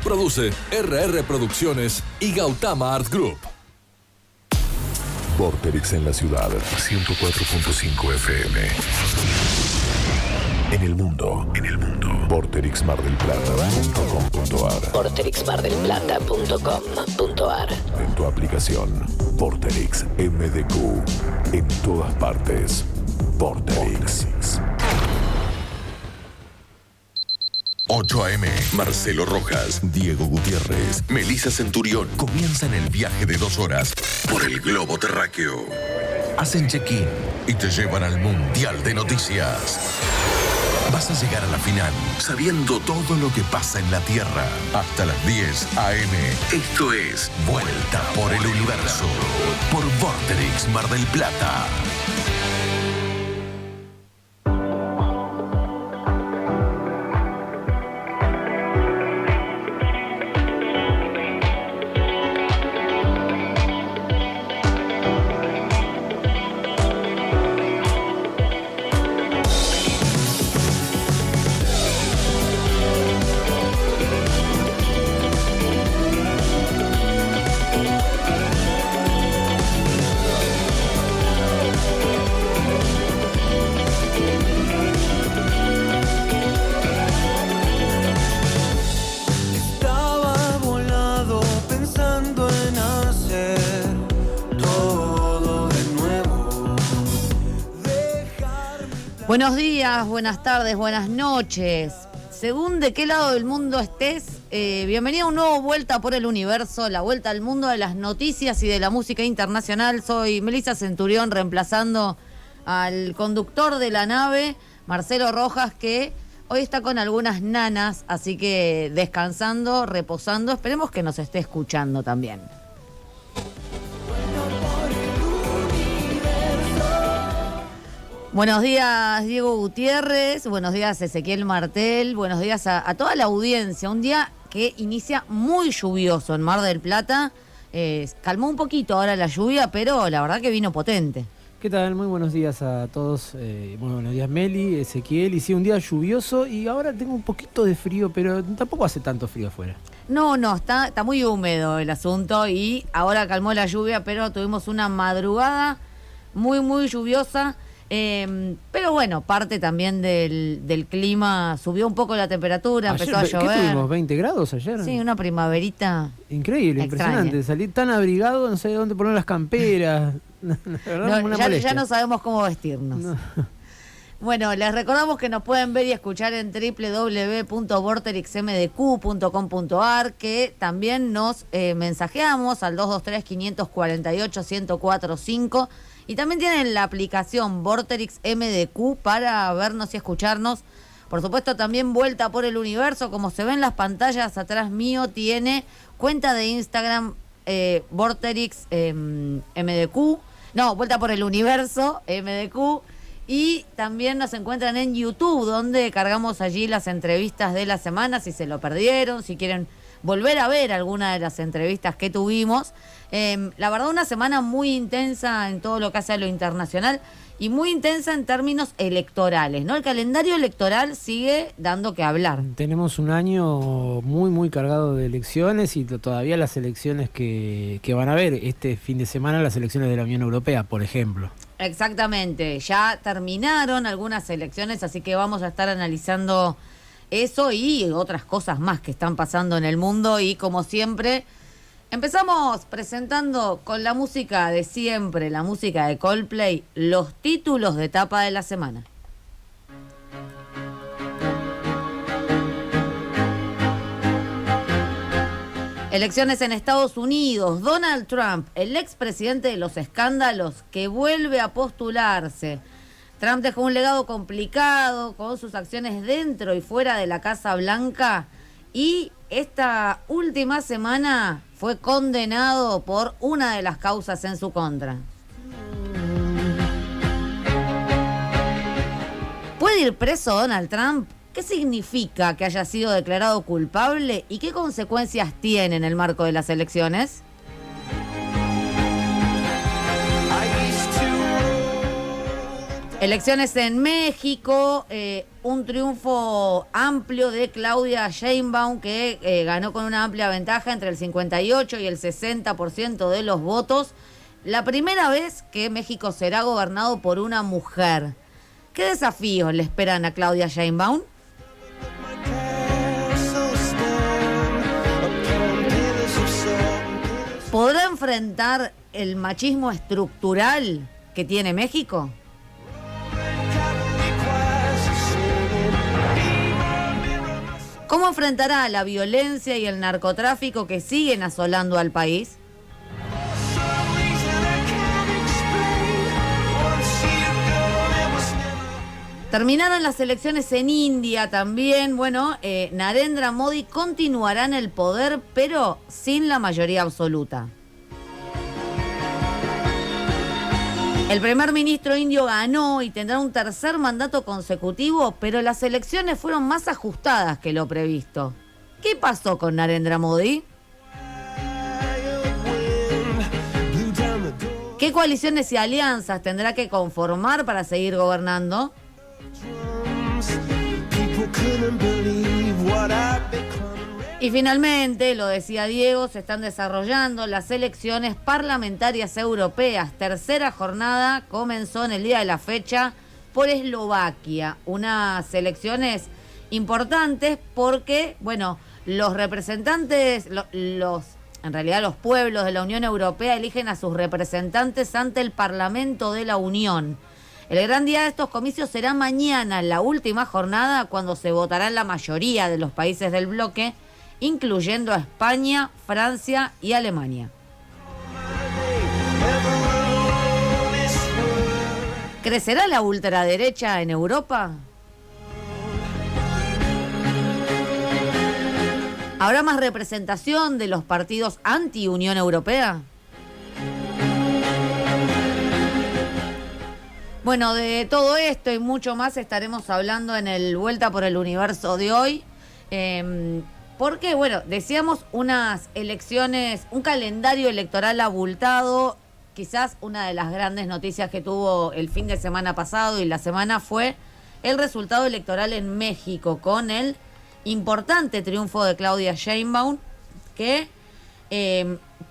Produce RR Producciones y Gautama Art Group. Vorterix en la ciudad, 104.5 FM. En el mundo, vorterixmardelplata.com.ar. vorterixmardelplata.com.ar. En tu aplicación, Vorterix MDQ. En todas partes, Vorterix. 8 a.m. Marcelo Rojas, Diego Gutiérrez, Melissa Centurión comienzan el viaje de 2 horas por el globo terráqueo. Hacen check-in y te llevan al Mundial de Noticias. Vas a llegar a la final sabiendo todo lo que pasa en la Tierra. Hasta las 10 a.m. Esto es Vuelta por el Universo por Vorterix Mar del Plata. Buenos días, buenas tardes, buenas noches. Según de qué lado del mundo estés, bienvenido a un nuevo Vuelta por el Universo, la vuelta al mundo de las noticias y de la música internacional. Soy Melissa Centurión, reemplazando al conductor de la nave, Marcelo Rojas, que hoy está con algunas nanas, así que descansando, reposando. Esperemos que nos esté escuchando también. Buenos días, Diego Gutiérrez, buenos días, Ezequiel Martel, buenos días a toda la audiencia. Un día que inicia muy lluvioso en Mar del Plata. Calmó un poquito ahora la lluvia, pero la verdad que vino potente. ¿Qué tal? Muy buenos días a todos. Muy buenos días, Meli, Ezequiel. Y sí, un día lluvioso y ahora tengo un poquito de frío, pero tampoco hace tanto frío afuera. No, está muy húmedo el asunto y ahora calmó la lluvia, pero tuvimos una madrugada muy lluviosa. Pero bueno, parte también del clima, subió un poco la temperatura, ayer, empezó a llover. ¿Qué tuvimos? ¿20 grados ayer? Sí, una primaverita increíble, extraña. impresionante. Salí tan abrigado, no sé dónde poner las camperas. La verdad, ya no sabemos cómo vestirnos. No. Bueno, les recordamos que nos pueden ver y escuchar en www.vorterixmdq.com.ar, que también nos mensajeamos al 223-548-1045. Y también tienen la aplicación Vorterix MDQ para vernos y escucharnos. Por supuesto, también Vuelta por el Universo, como se ven las pantallas atrás mío, tiene cuenta de Instagram Vorterix MDQ. No, Vuelta por el Universo MDQ. Y también nos encuentran en YouTube, donde cargamos allí las entrevistas de la semana, si se lo perdieron, si quieren volver a ver alguna de las entrevistas que tuvimos. La verdad, una semana muy intensa en todo lo que hace a lo internacional y muy intensa en términos electorales, ¿no? El calendario electoral sigue dando que hablar. Tenemos un año muy cargado de elecciones y todavía las elecciones que van a haber este fin de semana, las elecciones de la Unión Europea, por ejemplo. Exactamente, ya terminaron algunas elecciones, así que vamos a estar analizando eso y otras cosas más que están pasando en el mundo. Y como siempre, empezamos presentando con la música de siempre, la música de Coldplay, los títulos de tapa de la semana. Elecciones en Estados Unidos. Donald Trump, el expresidente de los escándalos, que vuelve a postularse. Trump dejó un legado complicado con sus acciones dentro y fuera de la Casa Blanca y esta última semana fue condenado por una de las causas en su contra. ¿Puede ir preso Donald Trump? ¿Qué significa que haya sido declarado culpable y qué consecuencias tiene en el marco de las elecciones? Elecciones en México, un triunfo amplio de Claudia Sheinbaum que ganó con una amplia ventaja entre el 58 y el 60% de los votos. La primera vez que México será gobernado por una mujer. ¿Qué desafíos le esperan a Claudia Sheinbaum? ¿Podrá enfrentar el machismo estructural que tiene México? ¿Cómo enfrentará la violencia y el narcotráfico que siguen asolando al país? Terminaron las elecciones en India también. Bueno, Narendra Modi continuará en el poder, pero sin la mayoría absoluta. El primer ministro indio ganó y tendrá un tercer mandato consecutivo, pero las elecciones fueron más ajustadas que lo previsto. ¿Qué pasó con Narendra Modi? ¿Qué coaliciones y alianzas tendrá que conformar para seguir gobernando? Y finalmente, lo decía Diego, se están desarrollando las elecciones parlamentarias europeas. Tercera jornada comenzó en el día de la fecha por Eslovaquia. Unas elecciones importantes porque, bueno, los representantes, en realidad los pueblos de la Unión Europea eligen a sus representantes ante el Parlamento de la Unión. El gran día de estos comicios será mañana, la última jornada, cuando se votará en la mayoría de los países del bloque, incluyendo a España, Francia y Alemania. ¿Crecerá la ultraderecha en Europa? ¿Habrá más representación de los partidos anti-Unión Europea? Bueno, de todo esto y mucho más estaremos hablando en el Vuelta por el Universo de hoy. Porque, bueno, decíamos unas elecciones, un calendario electoral abultado. Quizás una de las grandes noticias que tuvo el fin de semana pasado y la semana fue el resultado electoral en México, con el importante triunfo de Claudia Sheinbaum, que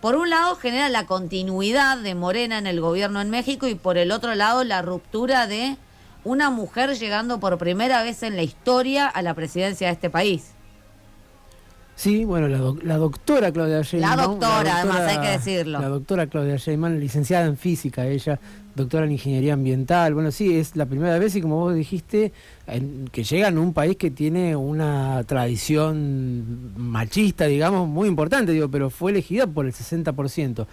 por un lado genera la continuidad de Morena en el gobierno en México y por el otro lado la ruptura de una mujer llegando por primera vez en la historia a la presidencia de este país. Sí, bueno, la doctora Claudia Sheinbaum. La doctora, además hay que decirlo. La doctora Claudia Sheinbaum, licenciada en física, ella, doctora en ingeniería ambiental. Bueno, sí, es la primera vez y como vos dijiste, que llega en un país que tiene una tradición machista, digamos, muy importante, digo, pero fue elegida por el 60%.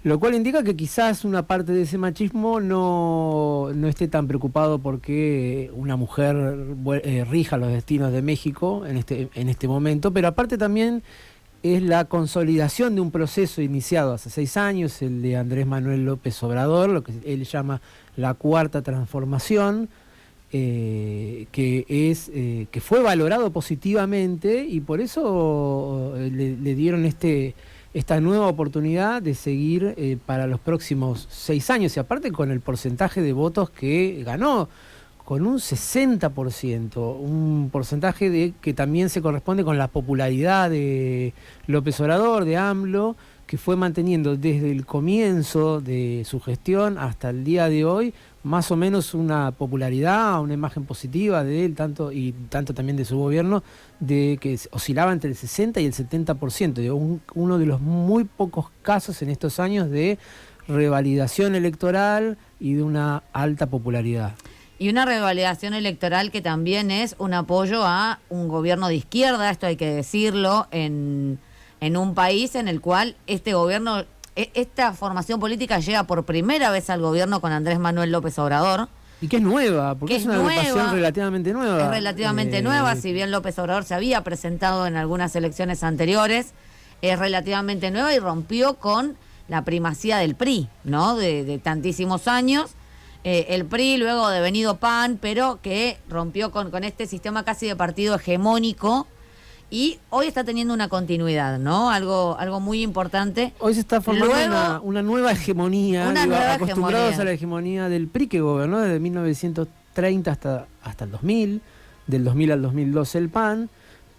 Lo cual indica que quizás una parte de ese machismo no esté tan preocupado porque una mujer rija los destinos de México en este momento, pero aparte también es la consolidación de un proceso iniciado hace 6 años, el de Andrés Manuel López Obrador, lo que él llama la cuarta transformación, que fue valorado positivamente y por eso le dieron esta nueva oportunidad de seguir para los próximos 6 años y aparte con el porcentaje de votos que ganó, con un 60%, un porcentaje que también se corresponde con la popularidad de López Obrador, de AMLO, que fue manteniendo desde el comienzo de su gestión hasta el día de hoy más o menos una popularidad, una imagen positiva de él, tanto también de su gobierno, de que oscilaba entre el 60 y el 70%, uno de los muy pocos casos en estos años de revalidación electoral y de una alta popularidad. Y una revalidación electoral que también es un apoyo a un gobierno de izquierda, esto hay que decirlo, en un país en el cual este gobierno, esta formación política llega por primera vez al gobierno con Andrés Manuel López Obrador. Y que es nueva, porque es una agrupación relativamente nueva. Es relativamente nueva, si bien López Obrador se había presentado en algunas elecciones anteriores, es relativamente nueva y rompió con la primacía del PRI, ¿no? De tantísimos años. El PRI, luego devenido PAN, pero que rompió con este sistema casi de partido hegemónico y hoy está teniendo una continuidad, ¿no? Algo muy importante. Hoy se está formando Luego, una nueva hegemonía, acostumbrados hegemonía a la hegemonía del PRI que gobernó desde 1930 hasta el 2000, del 2000 al 2012 el PAN,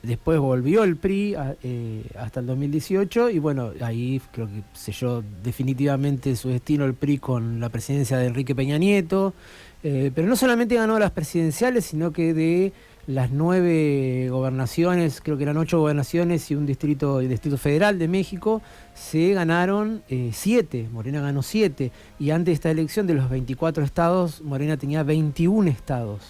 después volvió el PRI hasta el 2018 y bueno, ahí creo que selló definitivamente su destino el PRI con la presidencia de Enrique Peña Nieto, pero no solamente ganó las presidenciales, sino que de las 9 gobernaciones, creo que eran 8 gobernaciones y un distrito federal de México, se ganaron 7, Morena ganó 7, y antes de esta elección de los 24 estados, Morena tenía 21 estados.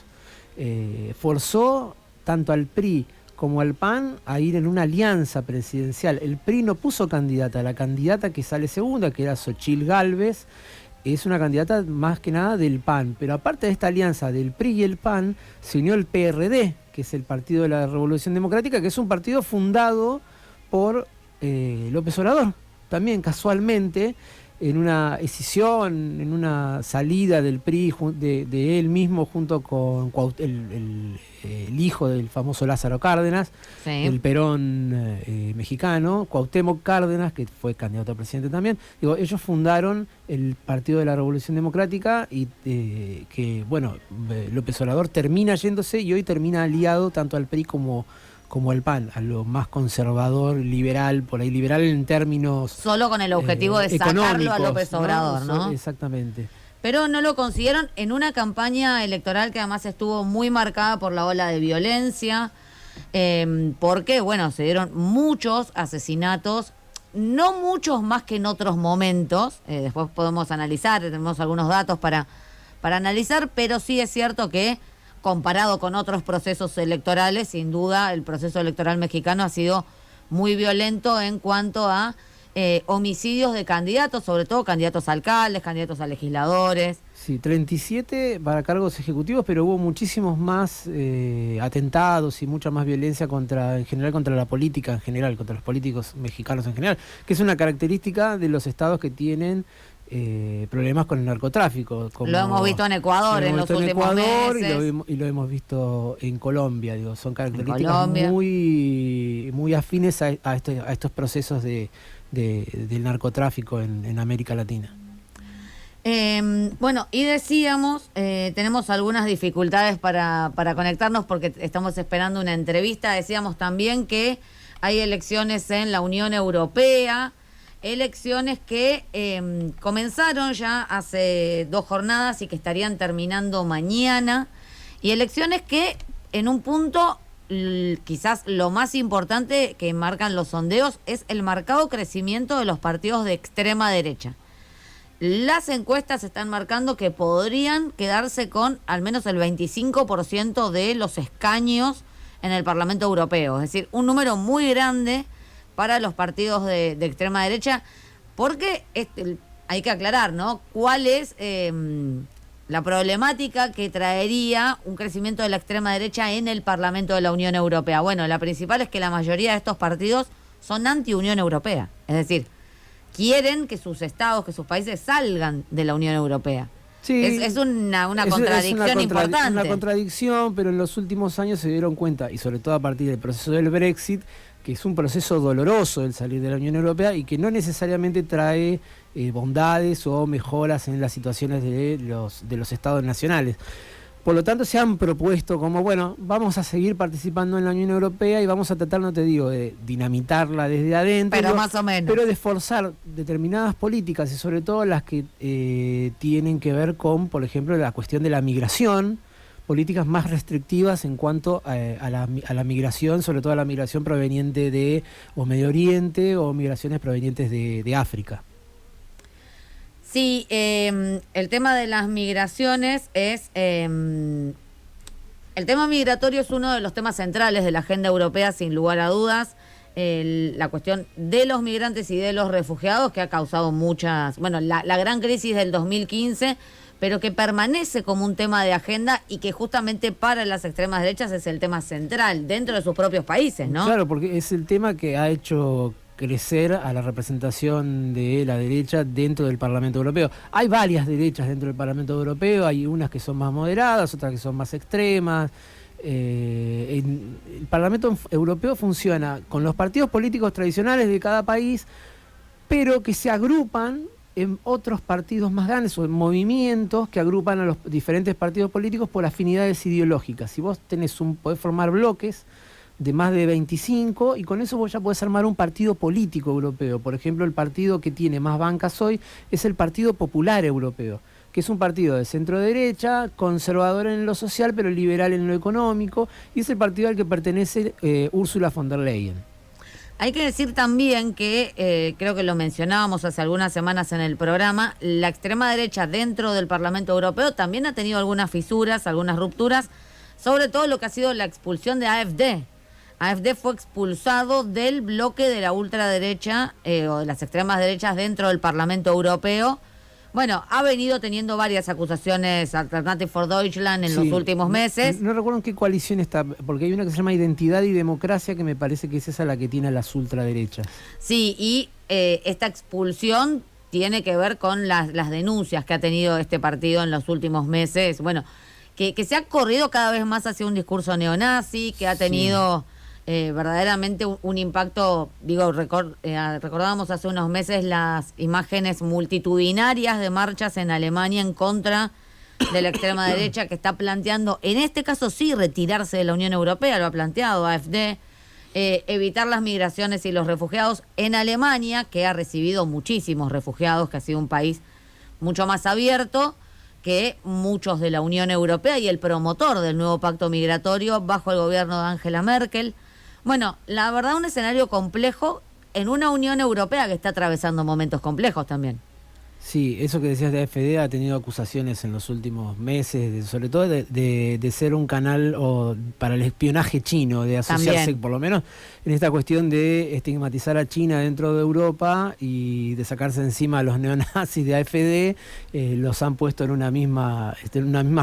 Forzó tanto al PRI como al PAN a ir en una alianza presidencial. El PRI no puso candidata, la candidata que sale segunda, que era Xochitl Gálvez, es una candidata más que nada del PAN, pero aparte de esta alianza del PRI y el PAN, se unió el PRD, que es el Partido de la Revolución Democrática, que es un partido fundado por López Obrador, también casualmente, en una escisión, en una salida del PRI de él mismo junto con el hijo del famoso Lázaro Cárdenas, sí, el Perón mexicano, Cuauhtémoc Cárdenas, que fue candidato a presidente también. Digo, ellos fundaron el Partido de la Revolución Democrática y que, bueno, López Obrador termina yéndose y hoy termina aliado tanto al PRI como al PAN, a lo más conservador, liberal, por ahí liberal en términos solo con el objetivo de sacarlo a López Obrador, ¿no? Exactamente. Pero no lo consiguieron en una campaña electoral que además estuvo muy marcada por la ola de violencia, porque, bueno, se dieron muchos asesinatos, no muchos más que en otros momentos, después podemos analizar, tenemos algunos datos para analizar, pero sí es cierto que comparado con otros procesos electorales, sin duda el proceso electoral mexicano ha sido muy violento en cuanto a homicidios de candidatos, sobre todo candidatos a alcaldes, candidatos a legisladores. Sí, 37 para cargos ejecutivos, pero hubo muchísimos más atentados y mucha más violencia en general contra la política en general, contra los políticos mexicanos en general, que es una característica de los estados que tienen problemas con el narcotráfico. Lo hemos visto en Ecuador en los últimos meses. Y lo hemos visto en Colombia. Digo, son características muy afines a estos procesos del narcotráfico en América Latina. Bueno, y decíamos, tenemos algunas dificultades para conectarnos porque estamos esperando una entrevista. Decíamos también que hay elecciones en la Unión Europea, elecciones que comenzaron ya hace 2 jornadas y que estarían terminando mañana, y elecciones que en un punto, quizás lo más importante que marcan los sondeos, es el marcado crecimiento de los partidos de extrema derecha. Las encuestas están marcando que podrían quedarse con al menos el 25% de los escaños en el Parlamento Europeo, es decir, un número muy grande para los partidos de extrema derecha, porque hay que aclarar, ¿no? ¿Cuál es la problemática que traería un crecimiento de la extrema derecha en el Parlamento de la Unión Europea? Bueno, la principal es que la mayoría de estos partidos son anti-Unión Europea, es decir, quieren que sus estados, que sus países salgan de la Unión Europea. Sí, es una contradicción importante. Una contradicción, pero en los últimos años se dieron cuenta, y sobre todo a partir del proceso del Brexit, que es un proceso doloroso el salir de la Unión Europea y que no necesariamente trae bondades o mejoras en las situaciones de los estados nacionales. Por lo tanto, se han propuesto como, bueno, vamos a seguir participando en la Unión Europea y vamos a tratar, no te digo, de dinamitarla desde adentro, pero más o menos, pero de forzar determinadas políticas y sobre todo las que tienen que ver con, por ejemplo, la cuestión de la migración, políticas más restrictivas en cuanto a la migración, sobre todo a la migración proveniente de o Medio Oriente o migraciones provenientes de África. Sí, el tema de las migraciones es... el tema migratorio es uno de los temas centrales de la agenda europea, sin lugar a dudas. La cuestión de los migrantes y de los refugiados, que ha causado muchas... Bueno, la gran crisis del 2015, pero que permanece como un tema de agenda y que justamente para las extremas derechas es el tema central dentro de sus propios países, ¿no? Claro, porque es el tema que ha hecho crecer a la representación de la derecha dentro del Parlamento Europeo. Hay varias derechas dentro del Parlamento Europeo, hay unas que son más moderadas, otras que son más extremas, el Parlamento Europeo funciona con los partidos políticos tradicionales de cada país, pero que se agrupan en otros partidos más grandes o en movimientos que agrupan a los diferentes partidos políticos por afinidades ideológicas. Si vos podés formar bloques de más de 25 y con eso vos ya podés armar un partido político europeo. Por ejemplo, el partido que tiene más bancas hoy es el Partido Popular Europeo, que es un partido de centro-derecha, conservador en lo social, pero liberal en lo económico, y es el partido al que pertenece Ursula von der Leyen. Hay que decir también que, creo que lo mencionábamos hace algunas semanas en el programa, la extrema derecha dentro del Parlamento Europeo también ha tenido algunas fisuras, algunas rupturas, sobre todo lo que ha sido la expulsión de AfD. AfD fue expulsado del bloque de la ultraderecha o de las extremas derechas dentro del Parlamento Europeo. Bueno, ha venido teniendo varias acusaciones Alternative for Deutschland en los últimos meses. No recuerdo en qué coalición está, porque hay una que se llama Identidad y Democracia, que me parece que es esa la que tiene a las ultraderechas. Sí, y esta expulsión tiene que ver con las denuncias que ha tenido este partido en los últimos meses. Bueno, que se ha corrido cada vez más hacia un discurso neonazi, que ha tenido verdaderamente un impacto. Digo, recordábamos hace unos meses las imágenes multitudinarias de marchas en Alemania en contra de la extrema derecha, que está planteando, en este caso sí, retirarse de la Unión Europea, lo ha planteado AfD, evitar las migraciones y los refugiados en Alemania, que ha recibido muchísimos refugiados, que ha sido un país mucho más abierto que muchos de la Unión Europea y el promotor del nuevo pacto migratorio bajo el gobierno de Angela Merkel. Bueno, la verdad, un escenario complejo en una Unión Europea que está atravesando momentos complejos también. Sí, eso que decías de AfD ha tenido acusaciones en los últimos meses, sobre todo de ser un canal para el espionaje chino, de asociarse también, por lo menos en esta cuestión de estigmatizar a China dentro de Europa y de sacarse encima a los neonazis de AfD, los han puesto en una misma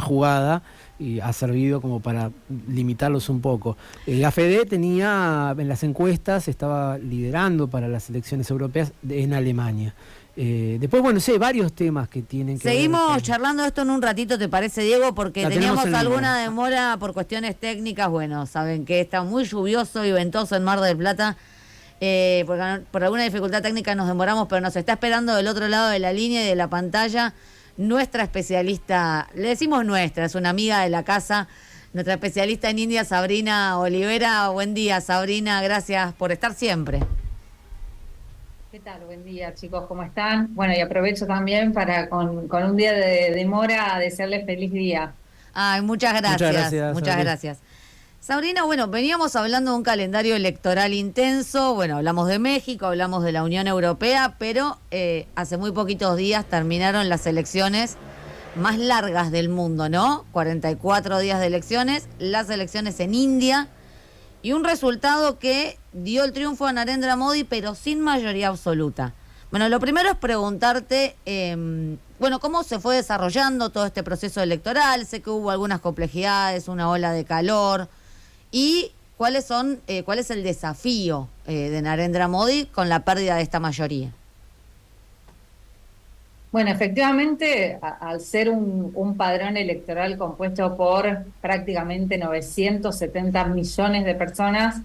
jugada y ha servido como para limitarlos un poco. AfD tenía, en las encuestas, estaba liderando para las elecciones europeas en Alemania. Después, bueno, varios temas que tienen que Seguimos ver charlando de esto en un ratito, ¿te parece, Diego? Porque teníamos alguna demora por cuestiones técnicas. Bueno, saben que está muy lluvioso y ventoso en Mar del Plata. Por alguna dificultad técnica nos demoramos, pero nos está esperando del otro lado de la línea y de la pantalla nuestra especialista, le decimos nuestra, es una amiga de la casa, nuestra especialista en India, Sabrina Olivera. Buen día, Sabrina, gracias por estar siempre. ¿Qué tal? Buen día, chicos, ¿cómo están? Bueno, y aprovecho también para, con un día de demora, desearles feliz día. Ay, muchas gracias. Muchas gracias. Sabrina, bueno, veníamos hablando de un calendario electoral intenso. Bueno, hablamos de México, hablamos de la Unión Europea, pero hace muy poquitos días terminaron las elecciones más largas del mundo, ¿no? 44 días de elecciones, las elecciones en India, y un resultado que dio el triunfo a Narendra Modi, pero sin mayoría absoluta. Bueno, lo primero es preguntarte, ¿cómo se fue desarrollando todo este proceso electoral? Sé que hubo algunas complejidades, una ola de calor, y cuál es el desafío de Narendra Modi con la pérdida de esta mayoría. Bueno, efectivamente, al ser un padrón electoral compuesto por prácticamente 970 millones de personas,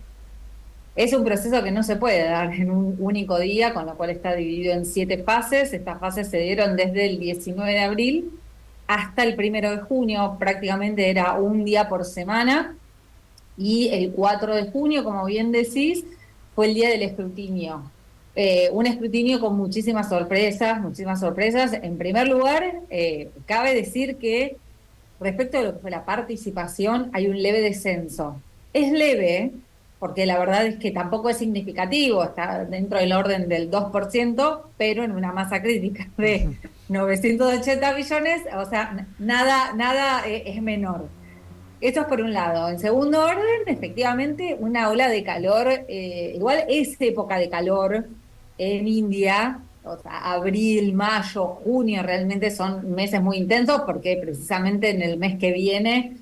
es un proceso que no se puede dar en un único día, con lo cual está dividido en 7 fases. Estas fases se dieron desde el 19 de abril hasta el 1 de junio, prácticamente era un día por semana, y el 4 de junio, como bien decís, fue el día del escrutinio. Un escrutinio con muchísimas sorpresas. En primer lugar, cabe decir que respecto a lo que fue la participación, hay un leve descenso. Es leve, porque la verdad es que tampoco es significativo, está dentro del orden del 2%, pero en una masa crítica de 980 millones, o sea, nada es menor. Esto es por un lado. En segundo orden, efectivamente, una ola de calor, igual es época de calor en India, o sea, abril, mayo, junio, realmente son meses muy intensos, porque precisamente en el mes que viene,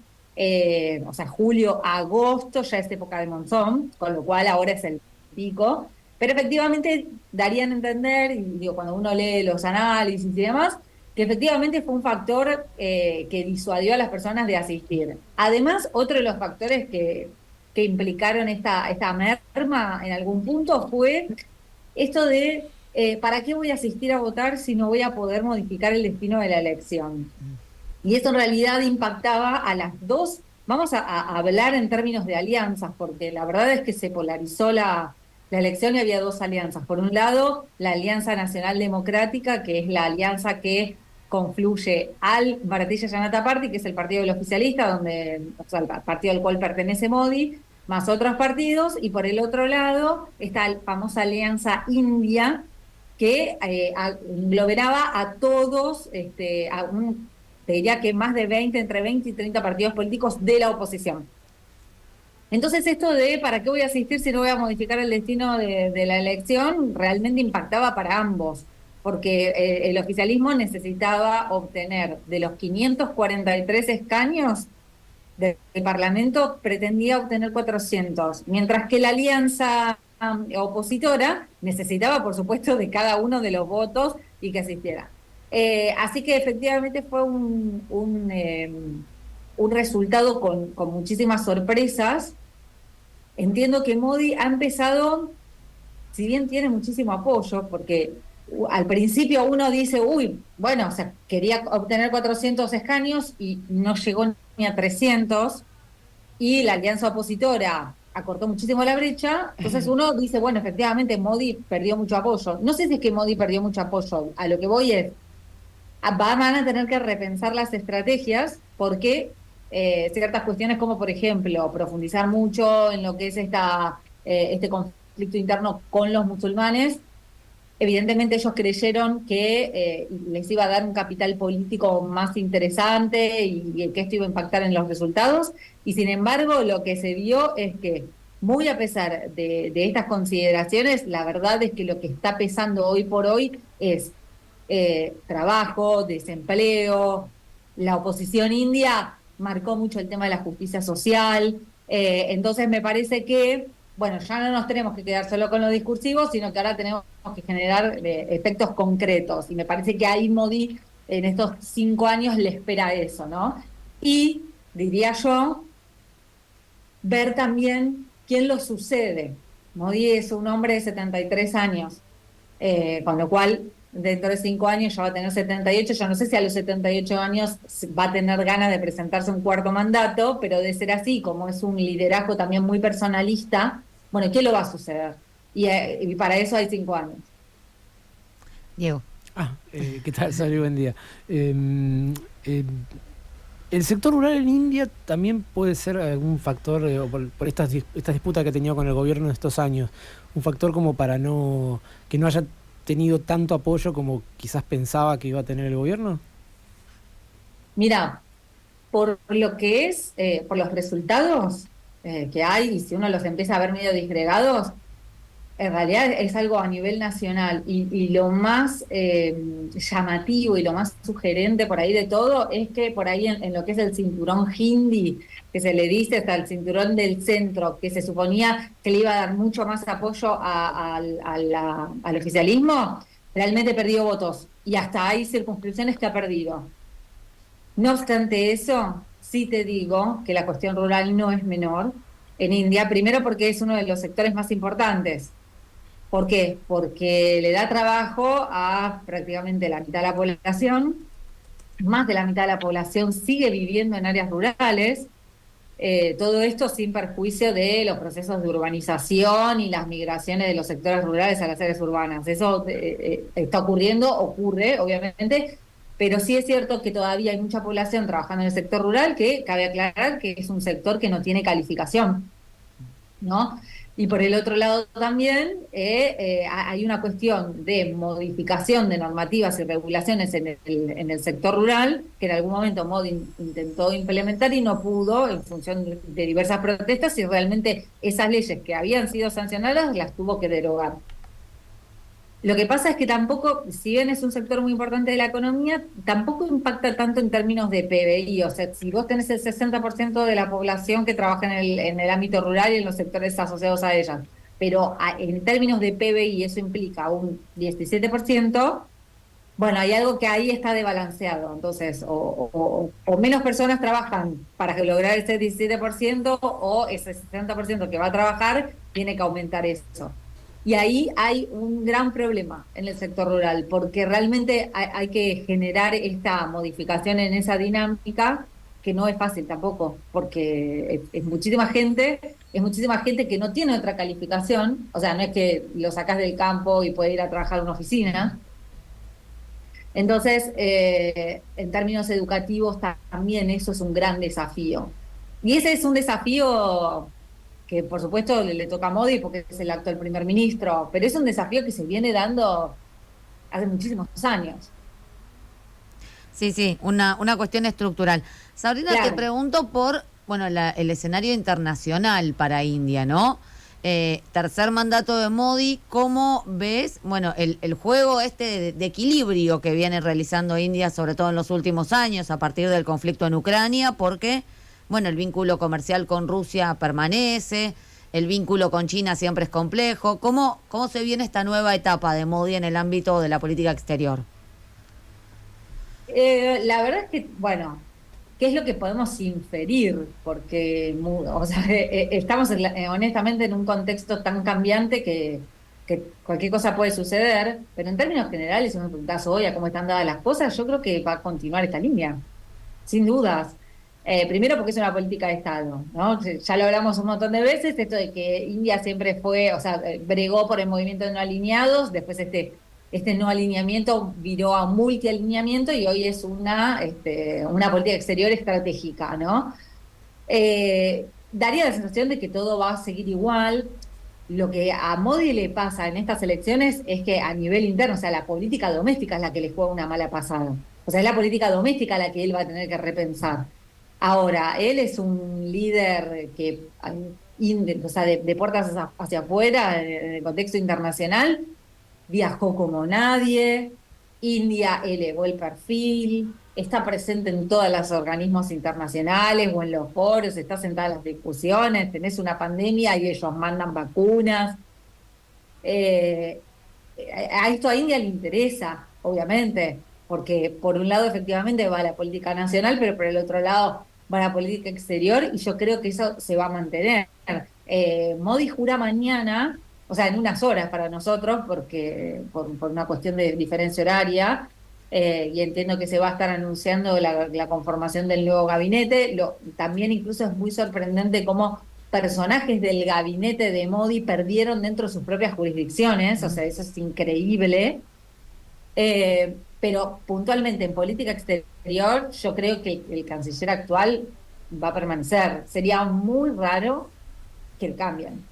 julio, agosto, ya es época de monzón, con lo cual ahora es el pico. Pero efectivamente darían a entender, y digo, cuando uno lee los análisis y demás, que efectivamente fue un factor que disuadió a las personas de asistir. Además, otro de los factores que implicaron esta merma en algún punto fue esto de ¿para qué voy a asistir a votar si no voy a poder modificar el destino de la elección? Y eso en realidad impactaba a las dos. Vamos a hablar en términos de alianzas, porque la verdad es que se polarizó la elección y había dos alianzas. Por un lado, la Alianza Nacional Democrática, que es la alianza que confluye al Bharatiya Janata Party, que es el partido del oficialista, o sea, el partido al cual pertenece Modi, más otros partidos, y por el otro lado está la famosa Alianza India, que engloberaba a todos, te diría que más de 20, entre 20 y 30 partidos políticos de la oposición. Entonces esto de ¿para qué voy a asistir si no voy a modificar el destino de la elección? Realmente impactaba para ambos, porque el oficialismo necesitaba obtener de los 543 escaños del Parlamento, pretendía obtener 400, mientras que la alianza opositora necesitaba, por supuesto, de cada uno de los votos y que asistiera. Así que efectivamente fue un resultado con muchísimas sorpresas. Entiendo que Modi ha empezado, si bien tiene muchísimo apoyo, porque al principio uno dice, bueno, o sea, quería obtener 400 escaños y no llegó ni a 300, y la alianza opositora acortó muchísimo la brecha, entonces uno dice, bueno, efectivamente Modi perdió mucho apoyo. No sé si es que Modi perdió mucho apoyo, a lo que voy es, van a tener que repensar las estrategias, porque ciertas cuestiones como, por ejemplo, profundizar mucho en lo que es este conflicto interno con los musulmanes. Evidentemente ellos creyeron que les iba a dar un capital político más interesante y que esto iba a impactar en los resultados, y sin embargo lo que se vio es que, muy a pesar de estas consideraciones, la verdad es que lo que está pesando hoy por hoy es trabajo, desempleo. La oposición india marcó mucho el tema de la justicia social, entonces me parece que, bueno, ya no nos tenemos que quedar solo con lo discursivo, sino que ahora tenemos que generar efectos concretos, y me parece que ahí Modi en estos 5 años le espera eso, ¿no? Y, diría yo, ver también quién lo sucede. Modi es un hombre de 73 años, con lo cual dentro de 5 años ya va a tener 78, yo no sé si a los 78 años va a tener ganas de presentarse un cuarto mandato, pero de ser así, como es un liderazgo también muy personalista, bueno, ¿qué lo va a suceder? Y para eso hay 5 años. Diego. ¿Qué tal? Salud, buen día. El sector rural en India también puede ser algún factor, por estas disputas que ha tenido con el gobierno en estos años, un factor como para que no haya tenido tanto apoyo como quizás pensaba que iba a tener el gobierno. Mira, por lo que es, por los resultados que hay, y si uno los empieza a ver medio disgregados, en realidad es algo a nivel nacional, y lo más llamativo y lo más sugerente por ahí de todo es que por ahí en lo que es el cinturón hindi, que se le dice hasta el cinturón del centro, que se suponía que le iba a dar mucho más apoyo al oficialismo, realmente perdió votos, y hasta hay circunscripciones que ha perdido. No obstante eso, sí te digo que la cuestión rural no es menor en India, primero porque es uno de los sectores más importantes. ¿Por qué? Porque le da trabajo a prácticamente la mitad de la población, más de la mitad de la población sigue viviendo en áreas rurales, todo esto sin perjuicio de los procesos de urbanización y las migraciones de los sectores rurales a las áreas urbanas. Eso está ocurre, obviamente, pero sí es cierto que todavía hay mucha población trabajando en el sector rural, que cabe aclarar que es un sector que no tiene calificación, ¿no? Y por el otro lado también hay una cuestión de modificación de normativas y regulaciones en el sector rural, que en algún momento Modi intentó implementar y no pudo en función de diversas protestas, y realmente esas leyes que habían sido sancionadas las tuvo que derogar. Lo que pasa es que tampoco, si bien es un sector muy importante de la economía, tampoco impacta tanto en términos de PBI. O sea, si vos tenés el 60% de la población que trabaja en el ámbito rural y en los sectores asociados a ellas, pero en términos de PBI eso implica un 17%, Bueno, hay algo que ahí está desbalanceado, entonces, o menos personas trabajan para lograr ese 17%, o ese 60% que va a trabajar tiene que aumentar eso. Y ahí hay un gran problema en el sector rural, porque realmente hay que generar esta modificación en esa dinámica, que no es fácil tampoco, porque es muchísima gente que no tiene otra calificación, o sea, no es que lo sacás del campo y puede ir a trabajar a una oficina. Entonces, en términos educativos también eso es un gran desafío. Y ese es un desafío que por supuesto le toca a Modi porque es el actual primer ministro, pero es un desafío que se viene dando hace muchísimos años. Sí, sí, una cuestión estructural. Sabrina, te Claro. pregunto por, bueno, el escenario internacional para India, ¿no? Tercer mandato de Modi, ¿cómo ves, bueno, el juego de equilibrio que viene realizando India, sobre todo en los últimos años, a partir del conflicto en Ucrania, porque, bueno, el vínculo comercial con Rusia permanece, el vínculo con China siempre es complejo. ¿Cómo se viene esta nueva etapa de Modi en el ámbito de la política exterior? La verdad es que, bueno, ¿qué es lo que podemos inferir? Porque, o sea, estamos honestamente en un contexto tan cambiante que cualquier cosa puede suceder, pero en términos generales, si me preguntás hoy a cómo están dadas las cosas, yo creo que va a continuar esta línea, sin dudas. Primero porque es una política de Estado, ¿no? Ya lo hablamos un montón de veces, esto de que India siempre fue, o sea, bregó por el movimiento de no alineados, después este no alineamiento viró a multialineamiento y hoy es una política exterior estratégica, ¿no? Daría la sensación de que todo va a seguir igual. Lo que a Modi le pasa en estas elecciones es que a nivel interno, o sea, la política doméstica es la que le juega una mala pasada. O sea, es la política doméstica la que él va a tener que repensar. Ahora, él es un líder que, o sea, de puertas hacia afuera, en el contexto internacional, viajó como nadie, India elevó el perfil, está presente en todos los organismos internacionales o en los foros, está sentada en las discusiones, tenés una pandemia y ellos mandan vacunas. Eh, a esto a India le interesa, obviamente, porque por un lado efectivamente va la política nacional, pero por el otro lado va la política exterior y yo creo que eso se va a mantener. Modi jura mañana, o sea, en unas horas para nosotros, porque por una cuestión de diferencia horaria, y entiendo que se va a estar anunciando la conformación del nuevo gabinete. También incluso es muy sorprendente cómo personajes del gabinete de Modi perdieron dentro de sus propias jurisdicciones, o sea, eso es increíble. Pero puntualmente en política exterior, yo creo que el canciller actual va a permanecer. Sería muy raro que cambien.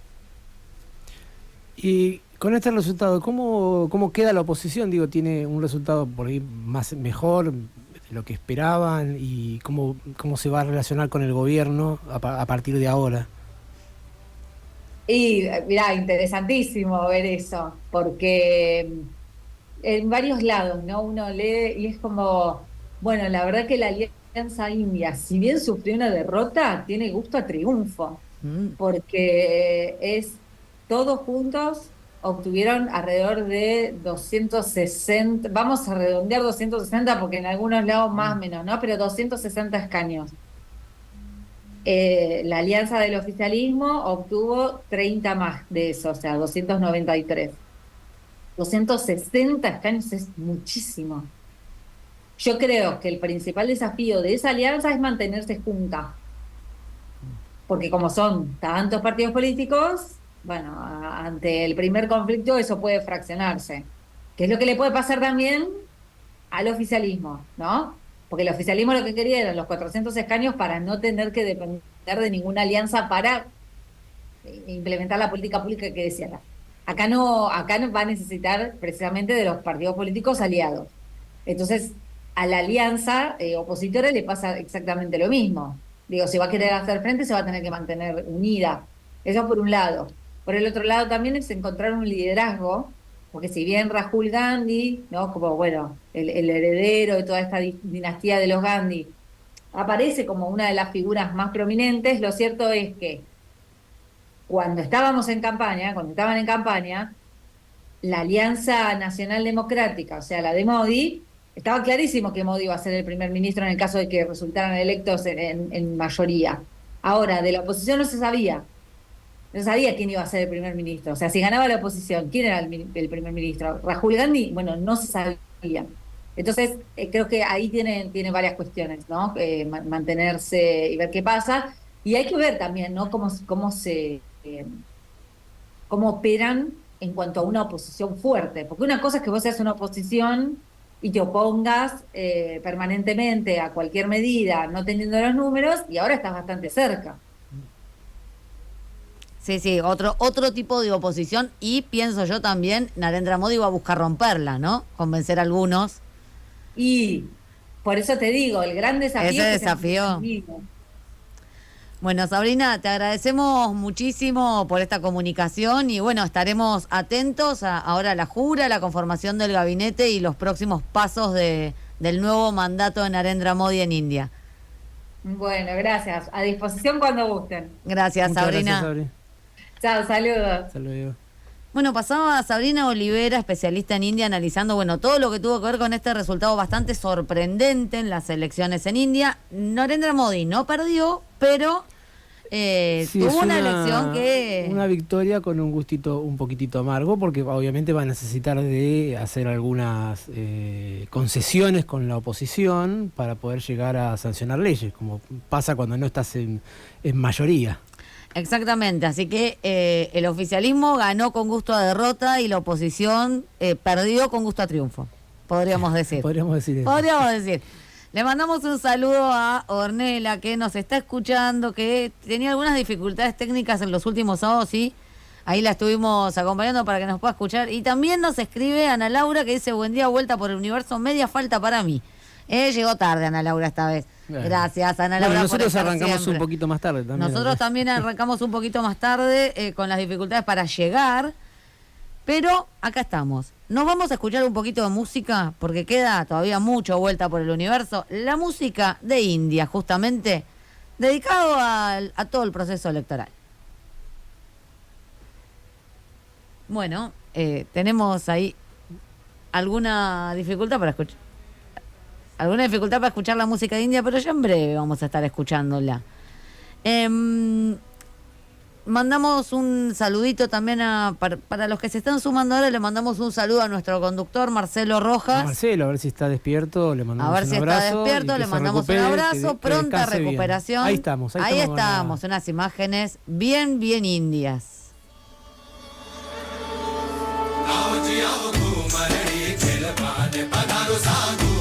Y con este resultado, ¿cómo queda la oposición? Digo, ¿tiene un resultado por ahí mejor de lo que esperaban? ¿Y cómo se va a relacionar con el gobierno a partir de ahora? Y mirá, interesantísimo ver eso, porque en varios lados, ¿no? Uno lee y es como, bueno, la verdad que la Alianza India, si bien sufrió una derrota, tiene gusto a triunfo, porque todos juntos obtuvieron alrededor de 260, vamos a redondear 260 porque en algunos lados más o menos, ¿no? Pero 260 escaños. La alianza del oficialismo obtuvo 30 más de eso, o sea, 293. 260 escaños es muchísimo. Yo creo que el principal desafío de esa alianza es mantenerse junta, porque como son tantos partidos políticos, bueno, ante el primer conflicto eso puede fraccionarse, que es lo que le puede pasar también al oficialismo, ¿no? Porque el oficialismo lo que quería eran los 400 escaños para no tener que depender de ninguna alianza para implementar la política pública que decía. Acá no va a necesitar precisamente de los partidos políticos aliados. Entonces, a la alianza opositora le pasa exactamente lo mismo. Digo, si va a querer hacer frente, se va a tener que mantener unida. Eso por un lado. Por el otro lado también es encontrar un liderazgo, porque si bien Rahul Gandhi, ¿no? Como bueno, el heredero de toda esta dinastía de los Gandhi, aparece como una de las figuras más prominentes, lo cierto es que cuando estaban en campaña, la Alianza Nacional Democrática, o sea, la de Modi, estaba clarísimo que Modi iba a ser el primer ministro en el caso de que resultaran electos en mayoría. Ahora, de la oposición no se sabía. No sabía quién iba a ser el primer ministro. O sea, si ganaba la oposición, ¿quién era el primer ministro? Rahul Gandhi, bueno, no se sabía. Entonces, creo que ahí tiene varias cuestiones, ¿no? Mantenerse y ver qué pasa. Y hay que ver también, ¿no? Cómo operan en cuanto a una oposición fuerte. Porque una cosa es que vos seas una oposición y te opongas permanentemente a cualquier medida, no teniendo los números, y ahora estás bastante cerca. Sí, otro tipo de oposición, y pienso yo también, Narendra Modi va a buscar romperla, ¿no? Convencer a algunos. Y por eso te digo, el gran desafío Ese desafío. Bueno, Sabrina, te agradecemos muchísimo por esta comunicación y bueno, estaremos atentos ahora a la jura, la conformación del gabinete y los próximos pasos del nuevo mandato de Narendra Modi en India. Bueno, gracias. A disposición cuando gusten. Gracias, Muchas Sabrina. Gracias, Sabri. Chao, saludos. Saludos. Bueno, pasaba Sabrina Olivera, especialista en India, analizando, bueno, todo lo que tuvo que ver con este resultado bastante sorprendente en las elecciones en India. Narendra Modi no perdió, pero Sí, tuvo es una elección que... Una victoria con un gustito un poquitito amargo, porque obviamente va a necesitar de hacer algunas concesiones con la oposición para poder llegar a sancionar leyes, como pasa cuando no estás en mayoría. Exactamente, así que el oficialismo ganó con gusto a derrota y la oposición perdió con gusto a triunfo, podríamos decir. Podríamos decir eso. Podríamos decir. Le mandamos un saludo a Ornella, que nos está escuchando, que tenía algunas dificultades técnicas en los últimos sábados, y ahí la estuvimos acompañando para que nos pueda escuchar. Y también nos escribe Ana Laura, que dice: buen día, vuelta por el universo, media falta para mí. Llegó tarde Ana Laura esta vez. Bueno. Gracias, Ana Laura. Bueno, nosotros por estar arrancamos siempre. un poquito más tarde también. Nosotros también arrancamos un poquito más tarde con las dificultades para llegar, pero acá estamos. Nos vamos a escuchar un poquito de música porque queda todavía mucho vuelta por el universo. La música de India, justamente, dedicado a todo el proceso electoral. Bueno, tenemos ahí alguna dificultad para escuchar. Alguna dificultad para escuchar la música de India, pero ya en breve vamos a estar escuchándola. Mandamos un saludito también para los que se están sumando ahora. Le mandamos un saludo a nuestro conductor Marcelo Rojas. Marcelo, a ver si está despierto, le mandamos A ver un si abrazo. está despierto, le mandamos un abrazo, pronta recuperación. Bien. Ahí estamos. Ahí estamos, unas imágenes bien indias. आओ जी आओ घूमर री खेल पाने पधारो साधु